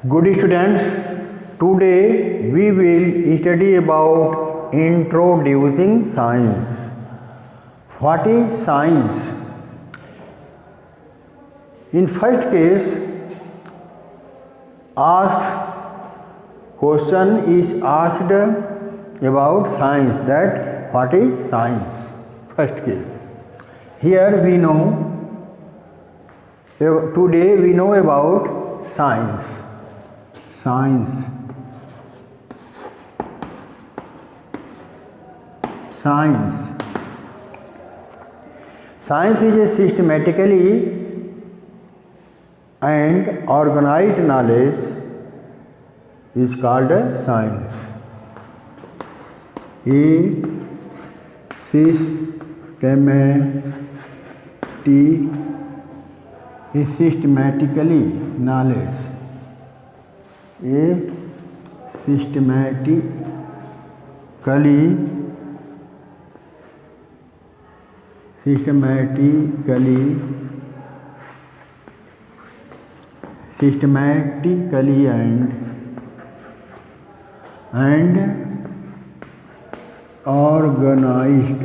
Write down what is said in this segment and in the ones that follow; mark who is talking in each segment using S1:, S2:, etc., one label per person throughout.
S1: Good students, today we will study about introducing science. What is science? In first case, question is asked about science, that what is science? First case. Here we know, today we know about science. Science is a systematically and organized knowledge is called a science. A systematically knowledge. A systematically and organized.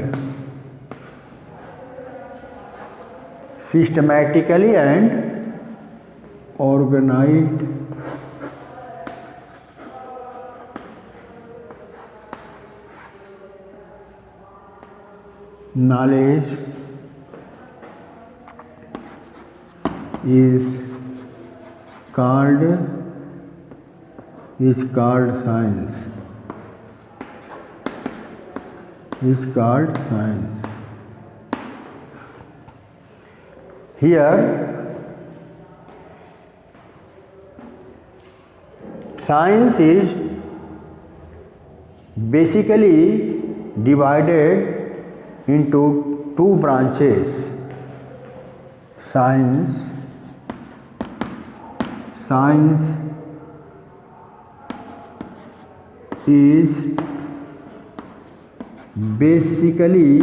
S1: Systematically and organized knowledge is called science. Here, science is basically divided into two branches. Science is basically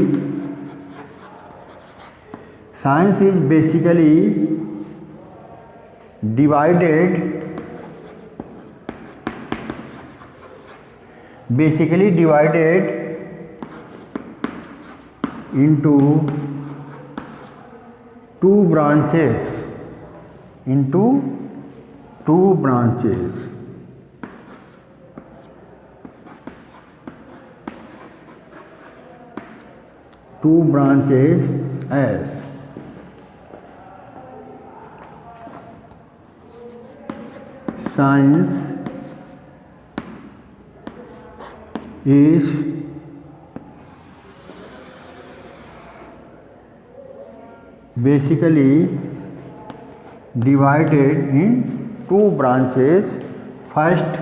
S1: divided into two branches. Two branches as science is basically divided in two branches. First,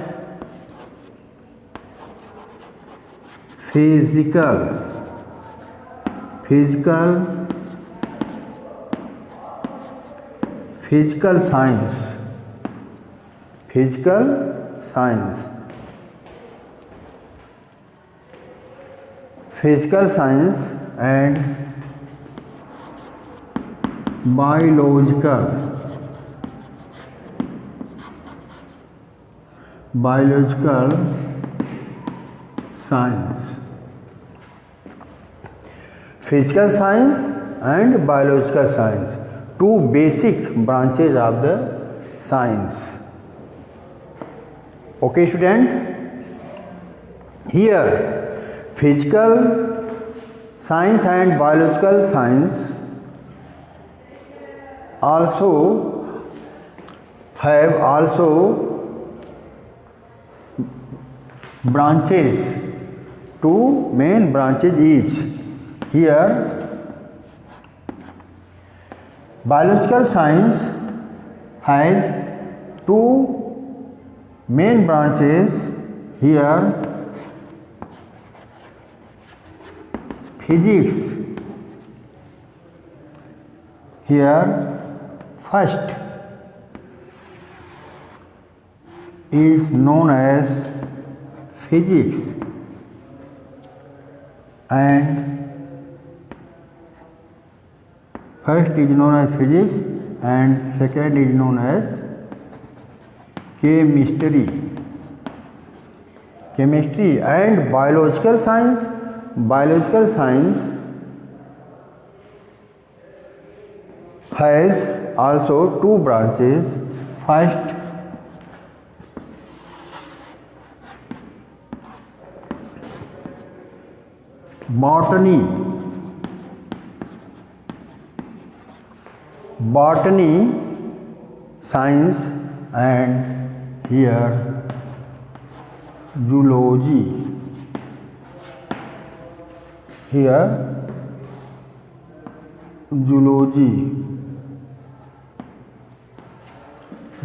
S1: physical science. Physical science and biological science. Physical science and biological science, two basic branches of the science. Okay, students? Here, physical science and biological science also have branches, two main branches each. Here, biological science has two main branches. Here, physics. Here, first is known as physics and second is known as chemistry, and biological science. Biological science has also two branches. First, botany science, and here zoology.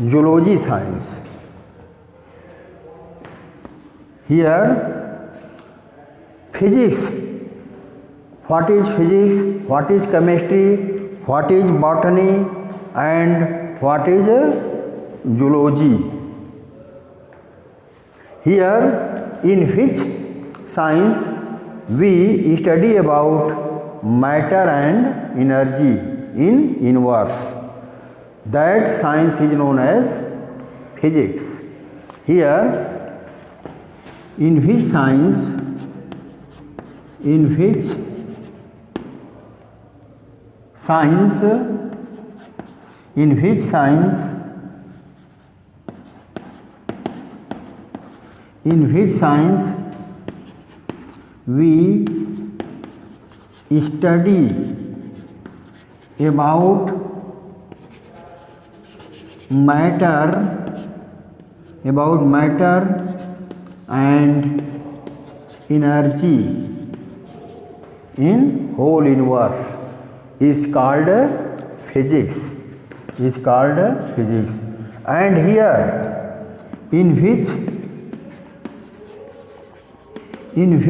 S1: Zoology science. Here physics. What is physics? What is chemistry? What is botany? And what is zoology? Here in which science we study about matter and energy in universe. That science is known as physics. Here in which science we study about matter and energy in whole universe is called physics. And here in which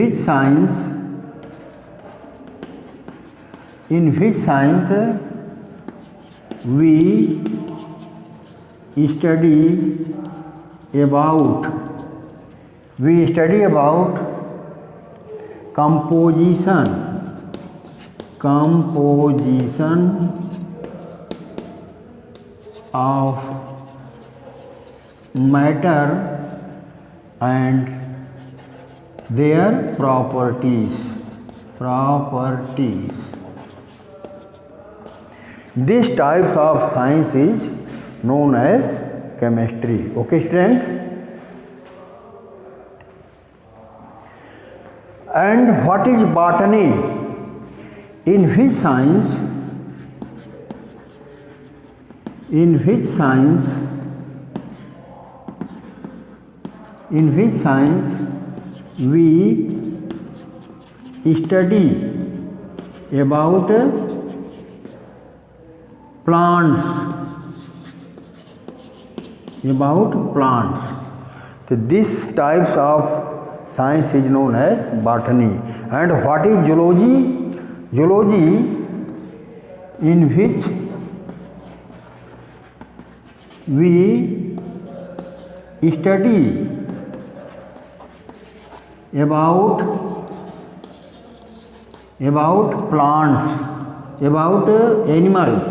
S1: science we study about composition of matter and their properties. This type of science is known as chemistry. Okay, student? And what is botany? In which science we study about plants. So this types of science is known as botany. And what is zoology? Zoology, in which we study about plants, about animals.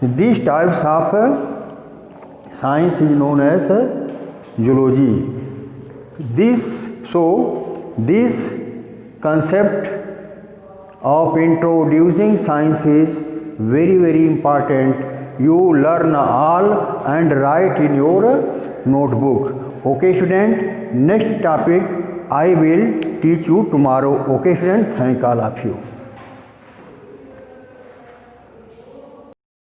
S1: These types of science is known as zoology. This concept of introducing science is very, very important. You learn all and write in your notebook. Okay, student? Next topic I will teach you tomorrow. Okay, student? Thank all of you.